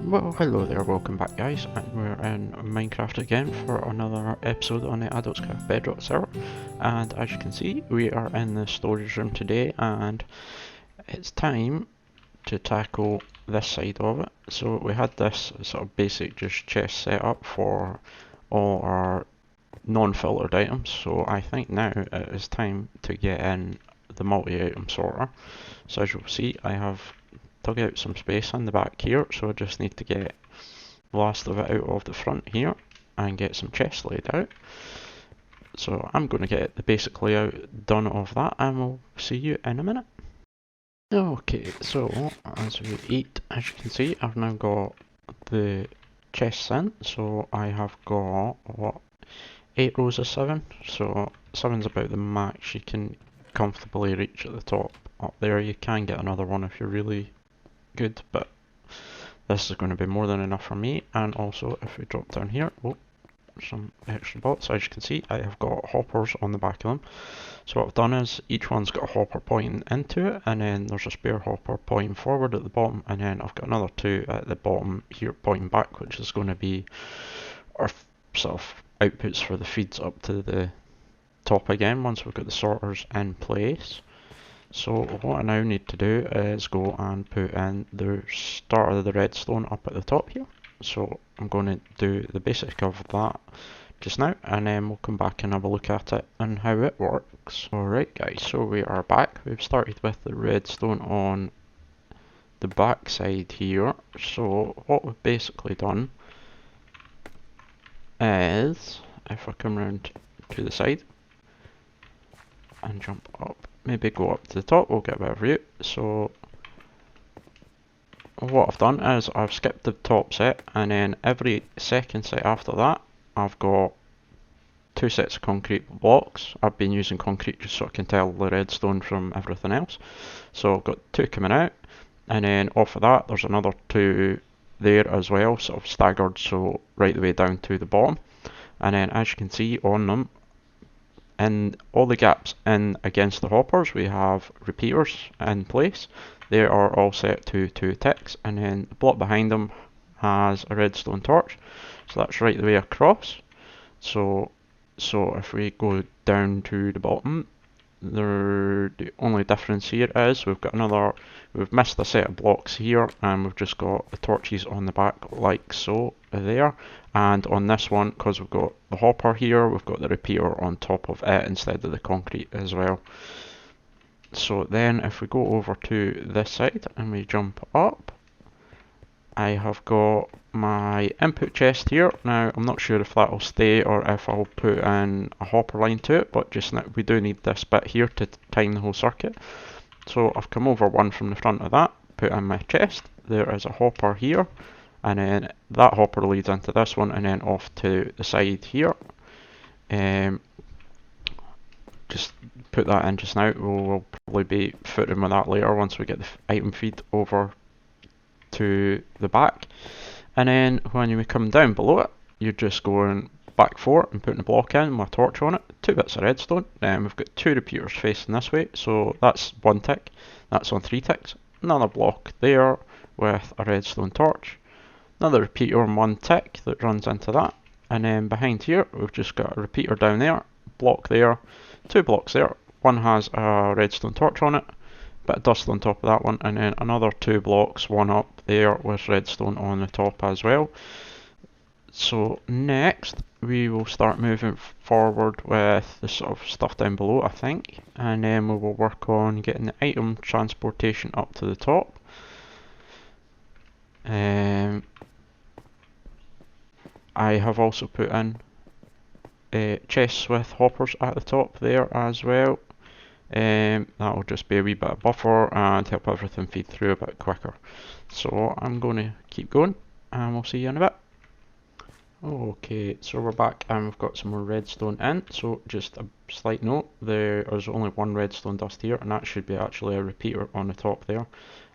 Well, hello there, welcome back guys, and we're in Minecraft again for another episode on the Adults Craft Bedrock server. And as you can see, we are in the storage room today, and it's time to tackle this side of it. So we had this sort of basic just chest set up for all our non-filtered items, so I think now it is time to get in the multi-item sorter. So as you'll see, I have dug out some space in the back here, so I just need to get the last of it out of the front here and get some chests laid out. So I'm going to get the basic layout done of that, and we'll see you in a minute. Okay, so as we eat, as you can see, I've now got the chests in, so I have got, what, 8 rows of 7, so 7's about the max you can comfortably reach at the top. Up there you can get another one if you're really good, but this is going to be more than enough for me. And also if we drop down here, oh, some extra bolts. As you can see, I have got hoppers on the back of them. So what I've done is each one's got a hopper pointing into it, and then there's a spare hopper pointing forward at the bottom, and then I've got another two at the bottom here pointing back, which is going to be our sort of outputs for the feeds up to the top again once we've got the sorters in place. So what I now need to do is go and put in the start of the redstone up at the top here. So I'm going to do the basic of that just now, and then we'll come back and have a look at it and how it works. Alright guys, so we are back. We've started with the redstone on the back side here. So what we've basically done is, if I come around to the side and jump up, maybe go up to the top, we'll get a better view. So what I've done is I've skipped the top set, and then every second set after that I've got 2 sets of concrete blocks. I've been using concrete just so I can tell the redstone from everything else. So I've got 2 coming out, and then off of that there's another 2 there as well, sort of staggered, so right the way down to the bottom. And then as you can see on them, in all the gaps in against the hoppers, we have repeaters in place. They are all set to 2 ticks, and then the block behind them has a redstone torch, so that's right the way across. So if we go down to the bottom, the only difference here is we've missed a set of blocks here, and we've just got the torches on the back like so there. And on this one, because we've got the hopper here, we've got the repeater on top of it instead of the concrete as well. So then if we go over to this side and we jump up, I have got my input chest here. Now I'm not sure if that will stay or if I'll put in a hopper line to it, but just now we do need this bit here to time the whole circuit. So I've come over one from the front of that, put in my chest. There is a hopper here, and then that hopper leads into this one and then off to the side here. Just put that in just now. We'll probably be footing with that later once we get the item feed over to the back. And then when we come down below it, you're just going back 4 and putting the block in with a torch on it, 2 bits of redstone. Then we've got 2 repeaters facing this way, so that's 1 tick, that's on 3 ticks. Another block there with a redstone torch, another repeater on 1 tick that runs into that, and then behind here we've just got a repeater down there, block there, 2 blocks there. One has a redstone torch on it, bit of dust on top of that one, and then another 2 blocks, one up there with redstone on the top as well. So next we will start moving forward with the sort of stuff down below, I think, and then we will work on getting the item transportation up to the top. I have also put in chests with hoppers at the top there as well. That will just be a wee bit of buffer and help everything feed through a bit quicker. So I'm going to keep going and we'll see you in a bit. Okay, so we're back and we've got some more redstone in. So just a slight note, there is only 1 redstone dust here, and that should be actually a repeater on the top there.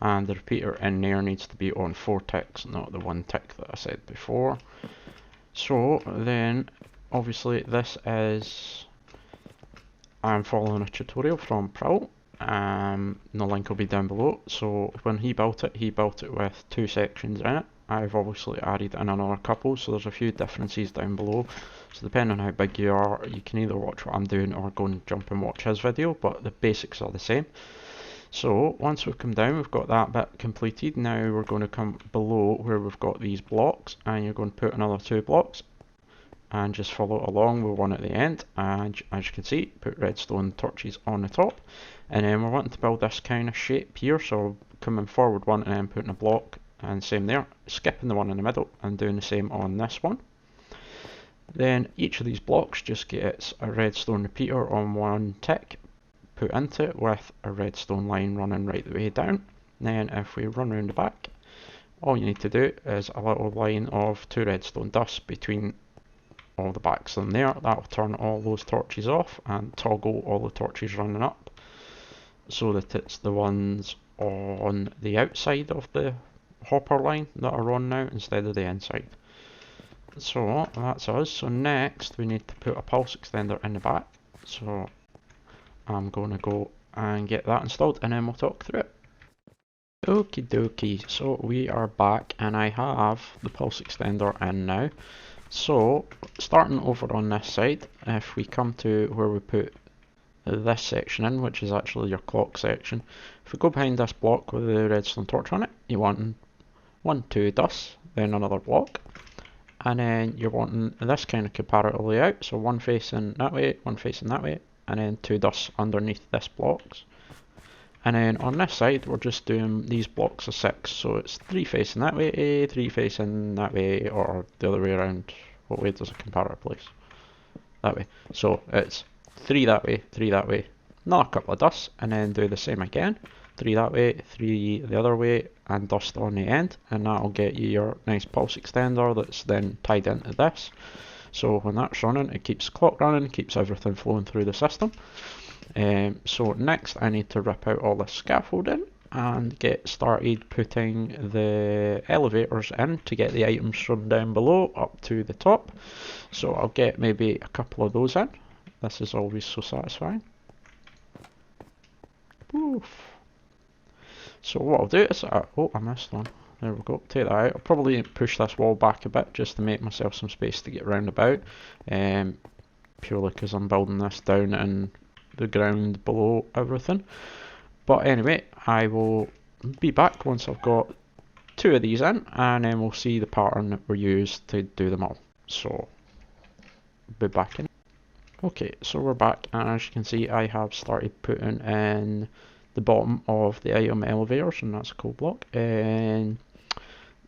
And the repeater in there needs to be on 4 ticks, not the 1 tick that I said before. So then, obviously this is, I'm following a tutorial from Prowels. The link will be down below. So when he built it with 2 sections in it. I've obviously added in another couple, so there's a few differences down below. So depending on how big you are, you can either watch what I'm doing or go and jump and watch his video, but the basics are the same. So once we've come down, we've got that bit completed. Now we're going to come below where we've got these blocks, and you're going to put another 2 blocks and just follow along with one at the end. And as you can see, put redstone torches on the top, and then we're wanting to build this kind of shape here, so coming forward one and then putting a block, and same there, skipping the one in the middle and doing the same on this one. Then each of these blocks just gets a redstone repeater on one tick put into it with a redstone line running right the way down. Then if we run around the back, all you need to do is a little line of 2 redstone dust between all the backs in there. That will turn all those torches off and toggle all the torches running up so that it's the ones on the outside of the hopper line that are on now instead of the inside. So that's us. So next we need to put a pulse extender in the back. So I'm going to go and get that installed and then we'll talk through it. Okie dokie, so we are back and I have the pulse extender in now. So starting over on this side, if we come to where we put this section in, which is actually your clock section, if we go behind this block with the redstone torch on it, you want 1, 2 dust, then another block, and then you're wanting this kind of comparator layout, so one facing that way, one facing that way, and then 2 dusts underneath this blocks. And then on this side we're just doing these blocks of 6, so it's 3 facing that way, 3 facing that way, or the other way around. What way does a comparator place? That way. So it's 3 that way, 3 that way, another couple of dusts, and then do the same again, 3 that way, 3 the other way, and dust on the end, and that'll get you your nice pulse extender that's then tied into this. So when that's running, it keeps the clock running, keeps everything flowing through the system. So next I need to rip out all the scaffolding and get started putting the elevators in to get the items from down below up to the top. So I'll get maybe a couple of those in. This is always so satisfying. Oof. So what I'll do is, oh, I missed one. There we go, take that out. I'll probably push this wall back a bit just to make myself some space to get round about. Purely because I'm building this down in the ground below everything. But anyway, I will be back once I've got 2 of these in, and then we'll see the pattern that we use to do them all. So, be back in. Okay, so we're back, and as you can see, I have started putting in the bottom of the item elevators, and that's a coal block. And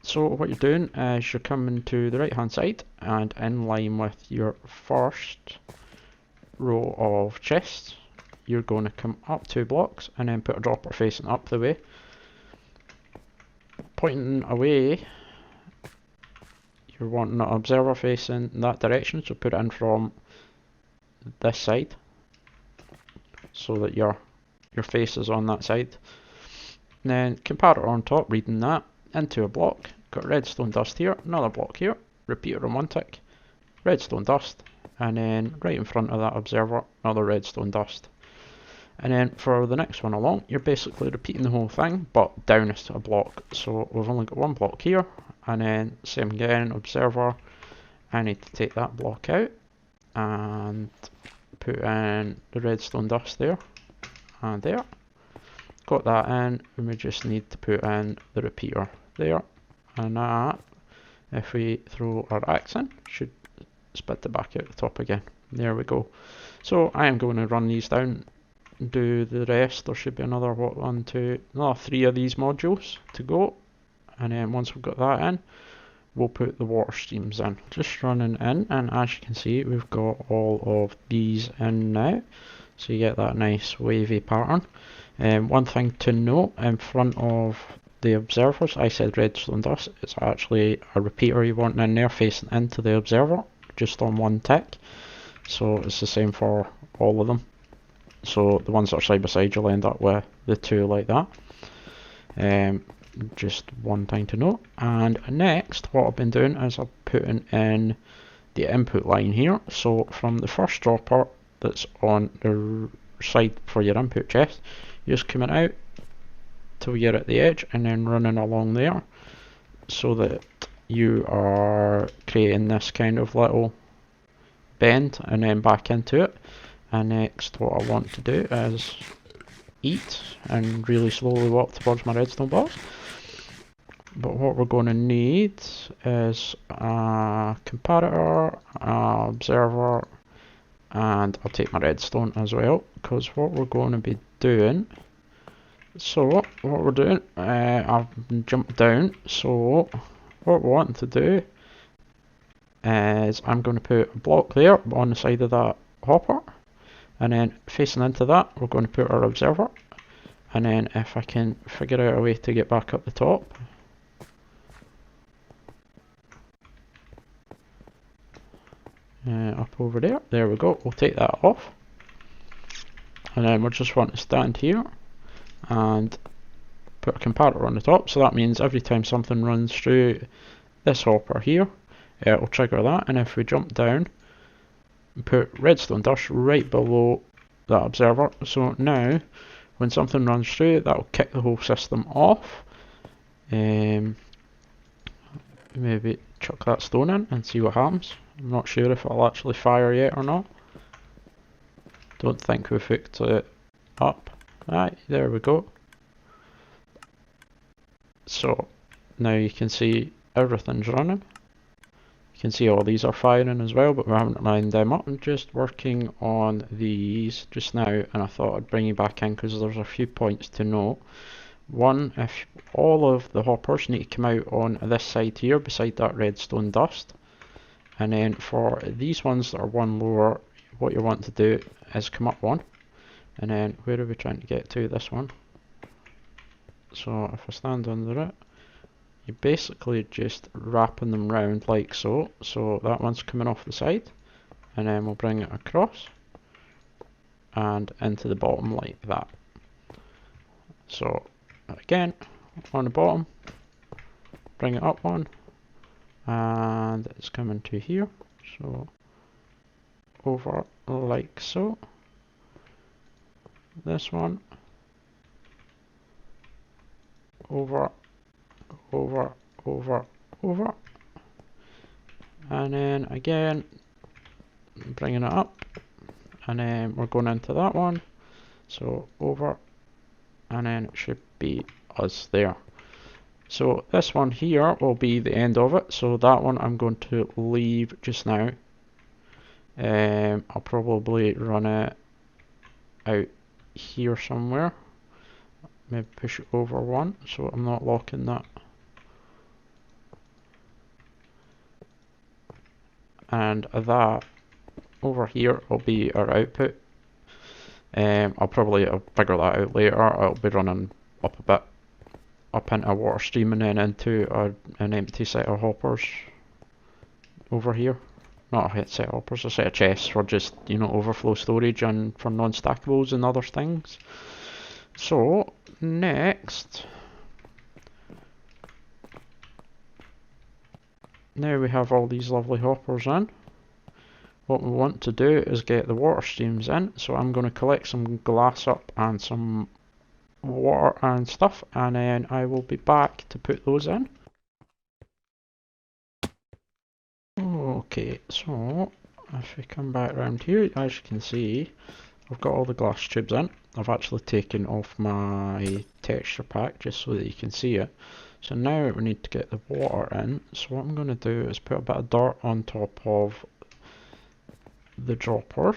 so what you're doing is you're coming to the right hand side, and in line with your first row of chests, you're going to come up 2 blocks and then put a dropper facing up the way. Pointing away, you're wanting an observer facing that direction, so put it in from this side so that your face is on that side. And then comparator on top, reading that into a block. Got redstone dust here, another block here, repeater on one tick, redstone dust, and then right in front of that observer, another redstone dust. And then for the next one along, you're basically repeating the whole thing, but down is to a block. So we've only got 1 block here, and then same again, observer. I need to take that block out and put in the redstone dust there and there. Got that in, and we just need to put in the repeater there, and that, if we throw our axe in, should spit it back out the top again. There we go. So I am going to run these down, do the rest. There should be another 3 of these modules to go, and then once we've got that in, we'll put the water streams in. Just running in, and as you can see, we've got all of these in now, so you get that nice wavy pattern. One thing to note, in front of the observers, I said redstone dust, it's actually a repeater you want in there facing into the observer, just on one tick. So it's the same for all of them. So the ones that are side by side, you'll end up with the 2 like that. Just one thing to note. And next, what I've been doing is I'm putting in the input line here. So from the first dropper that's on the side for your input chest, you're just coming out till you're at the edge and then running along there. so that you are creating this kind of little bend and then back into it. And next what I want to do is eat and really slowly walk towards my redstone balls. But what we're going to need is a comparator, a observer, and I'll take my redstone as well, because what we're going to be doing, so what we're doing, I've jumped down, so what we're wanting to do is I'm going to put a block there on the side of that hopper, and then facing into that we're going to put our observer, and then if I can figure out a way to get back up the top, up over there we go, we'll take that off, and then we'll just want to stand here and put a comparator on the top, so that means every time something runs through this hopper here, it'll trigger that, and if we jump down and put redstone dust right below that observer, so now when something runs through, that'll kick the whole system off. Maybe chuck that stone in and see what happens. I'm not sure if it'll actually fire yet or not. Don't think we've hooked it up. Right, there we go. So now you can see everything's running. You can see all these are firing as well, but we haven't lined them up. I'm just working on these just now, and I thought I'd bring you back in because there's a few points to note. One, if all of the hoppers need to come out on this side here beside that redstone dust, and then for these ones that are one lower, what you want to do is come up one, and then where are we trying to get to? This one. So if I stand under it, you're basically just wrapping them round like so, so that one's coming off the side, and then we'll bring it across and into the bottom like that. So again, on the bottom, bring it up one, and it's coming to here, so over like so. This one, over, over, over, over, and then again, bringing it up, and then we're going into that one, so over, and then it should be us there. So this one here will be the end of it, so that one I'm going to leave just now. I'll probably run it out here somewhere, maybe push it over one so I'm not locking that. And that over here will be our output. I'll probably figure that out later. I'll be running up a bit, up into a water stream and then into an empty set of hoppers over here. Not a set of hoppers, a set of chests for just, you know, overflow storage and for non-stackables and other things. So next, now we have all these lovely hoppers in. What we want to do is get the water streams in, so I'm going to collect some glass up and some water and stuff, and then I will be back to put those in. Okay, so if we come back around here, as you can see, I've got all the glass tubes in. I've actually taken off my texture pack just so that you can see it. So now we need to get the water in, so what I'm going to do is put a bit of dirt on top of the droppers.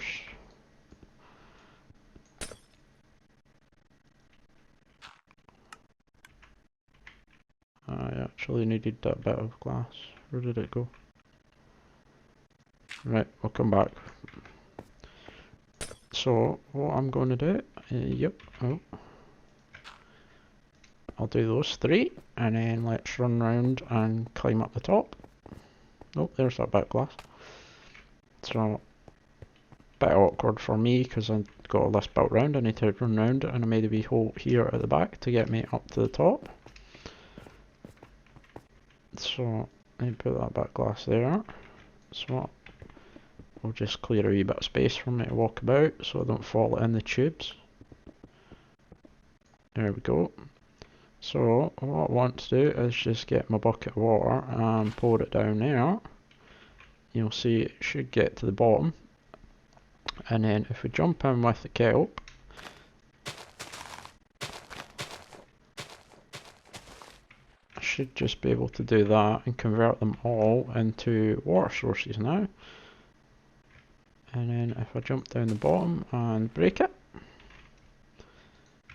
I actually needed that bit of glass. Where did it go? Right, I'll come back. So what I'm going to do, I'll do those three, and then let's run round and climb up the top. Oh, there's that bit of glass. So, bit awkward for me because I've got all this built round. I need to run round, and I made a wee hole here at the back to get me up to the top. So, I put that bit of glass there. So, we'll just clear a wee bit of space for me to walk about so I don't fall in the tubes. There we go. So what I want to do is just get my bucket of water and pour it down there. You'll see it should get to the bottom. And then if we jump in with the kelp, I should just be able to do that and convert them all into water sources now. And then if I jump down the bottom and break it,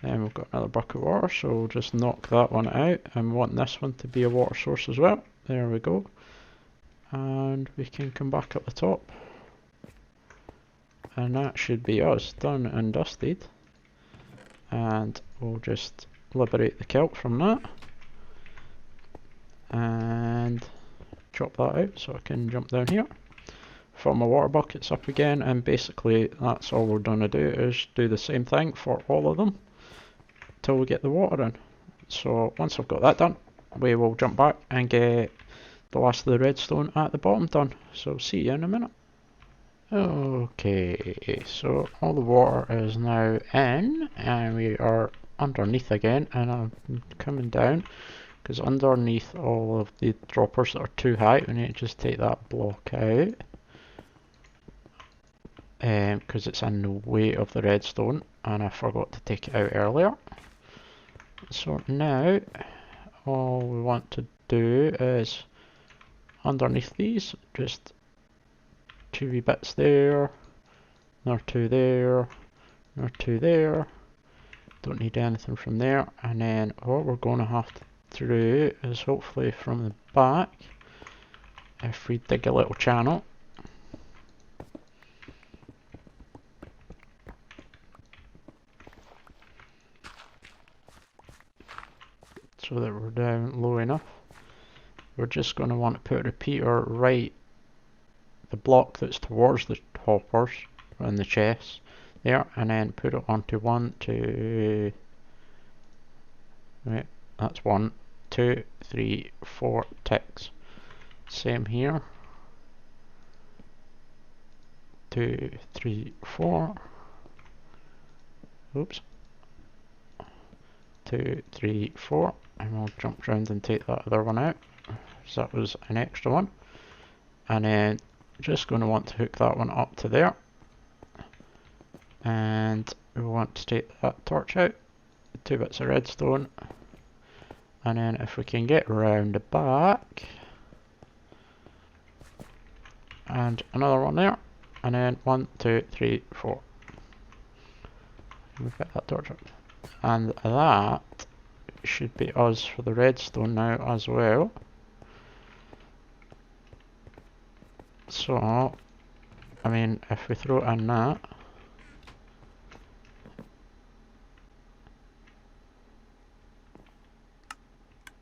then we've got another bucket of water, so we'll just knock that one out, and we want this one to be a water source as well. There we go. And we can come back up the top. And that should be us, done and dusted. And we'll just liberate the kelp from that. And chop that out so I can jump down here. Fill my water buckets up again, and basically that's all we're going to do, is do the same thing for all of them till we get the water in. So once I've got that done, we will jump back and get the last of the redstone at the bottom done. So see you in a minute. Okay, so all the water is now in and we are underneath again, and I'm coming down because underneath all of the droppers that are too high, we need to just take that block out because it's in the way of the redstone and I forgot to take it out earlier. So now all we want to do is underneath these, just 2 wee bits there, another 2 there, another 2 there. Don't need anything from there. And then what we're going to have to do is hopefully from the back, if we dig a little channel, so that we're down low enough, we're just going to want to put a repeater right the block that's towards the hoppers and the chests there, and then put it onto 1, 2, right, that's 1, 2, 3, 4 ticks. Same here, 2, 3, 4, oops, 2, 3, 4, and we'll jump around and take that other one out, so that was an extra one. And then just going to want to hook that one up to there, and we want to take that torch out, 2 bits of redstone, and then if we can get round the back, and another one there, and then 1, 2, 3, 4. We've got that torch up, and that should be us for the redstone now as well. So, I mean, if we throw in that,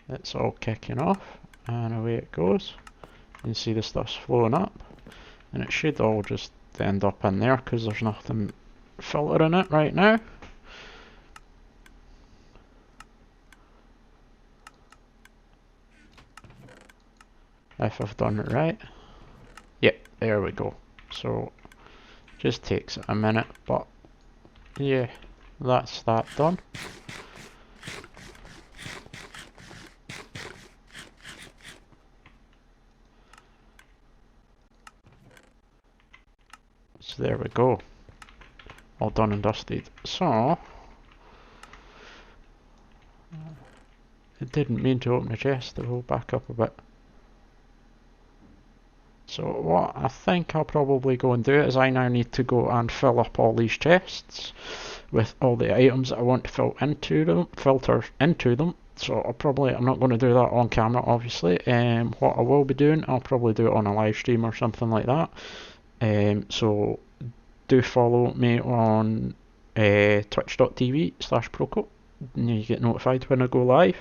it's all kicking off, and away it goes. You can see the stuff's flowing up, and it should all just end up in there because there's nothing filtering it right now. If I've done it right. Yep, there we go. So, just takes a minute, but yeah, that's that done. So there we go, all done and dusted. So, it didn't mean to open the chest, we'll back up a bit. So what I think I'll probably go and do is I now need to go and fill up all these chests with all the items that I want to filter into them. So I'm not going to do that on camera, obviously. What I will be doing, I'll probably do it on a live stream or something like that. So do follow me on twitch.tv/Proco. You get notified when I go live.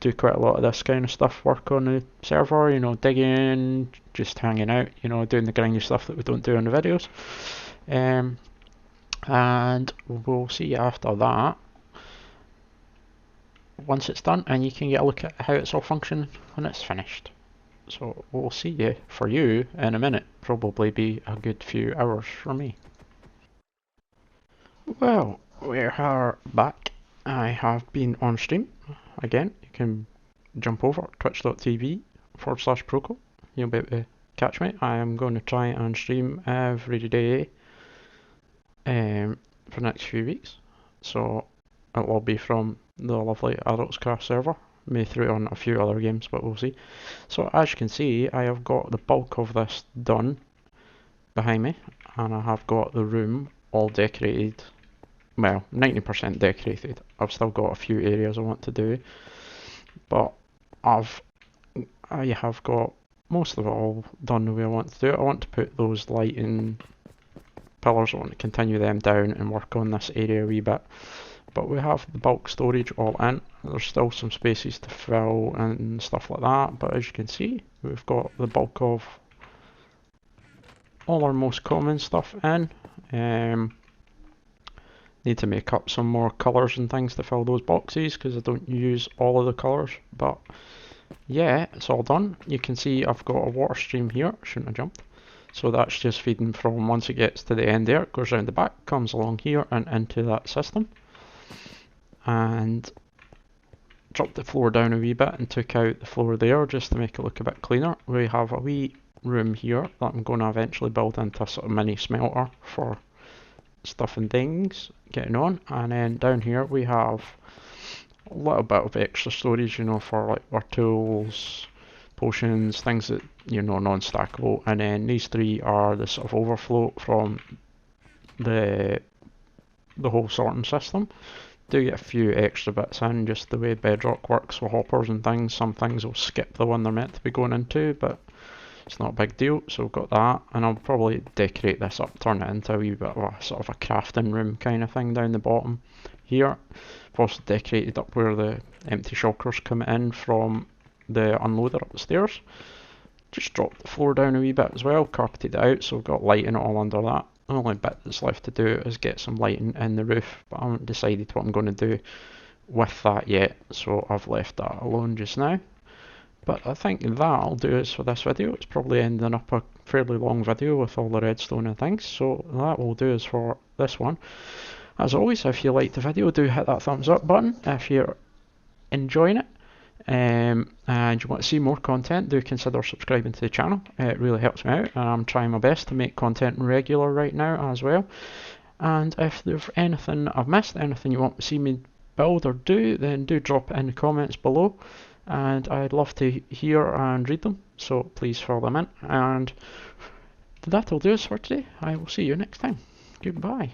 Do quite a lot of this kind of stuff, work on the server, you know, digging, just hanging out, you know, doing the grindy stuff that we don't do in the videos. And we'll see you after that once it's done, and you can get a look at how it's all functioning when it's finished. So we'll see you, for you, in a minute. Probably be a good few hours for me. Well, we are back. I have been on stream. again, you can jump over twitch.tv/Proco. You'll be able to catch me. I am going to try and stream every day for the next few weeks. So it will be from the lovely Adults Craft server. May throw on a few other games, but we'll see. So as you can see, I have got the bulk of this done behind me, and I have got the room all decorated. Well, 90% decorated. I've still got a few areas I want to do, but I have got most of it all done the way I want to do it. I want to put those lighting pillars, I want to continue them down and work on this area a wee bit. But we have the bulk storage all in. There's still some spaces to fill and stuff like that, but as you can see, we've got the bulk of all our most common stuff in. Need to make up some more colours and things to fill those boxes because I don't use all of the colours, but yeah, it's all done. You can see I've got a water stream here, shouldn't have jumped. So that's just feeding from, once it gets to the end there, it goes around the back, comes along here and into that system. And dropped the floor down a wee bit and took out the floor there just to make it look a bit cleaner. We have a wee room here that I'm going to eventually build into a sort of mini smelter for stuff and things getting on. And then down here we have a little bit of extra storage, you know, for like our tools, potions, things that, you know, non-stackable. And then these three are the sort of overflow from the whole sorting system. Do get a few extra bits in, just the way Bedrock works with hoppers and things. Some things will skip the one they're meant to be going into, but it's not a big deal. So we've got that, and I'll probably decorate this up, turn it into a wee bit of a sort of a crafting room kind of thing down the bottom here. I've also decorated up where the empty shulkers come in from the unloader up the stairs. Just dropped the floor down a wee bit as well, carpeted it out, so we've got lighting all under that. The only bit that's left to do is get some lighting in the roof, but I haven't decided what I'm going to do with that yet, so I've left that alone just now. But I think that'll do us for this video. It's probably ending up a fairly long video with all the redstone and things, so that will do us for this one. As always, if you liked the video, do hit that thumbs up button if you're enjoying it. And you want to see more content, do consider subscribing to the channel. It really helps me out, and I'm trying my best to make content regular right now as well. And if there's anything I've missed, anything you want to see me build or do, then do drop it in the comments below, and I'd love to hear and read them, so please fill them in. And that'll do us for today. I will see you next time. Goodbye.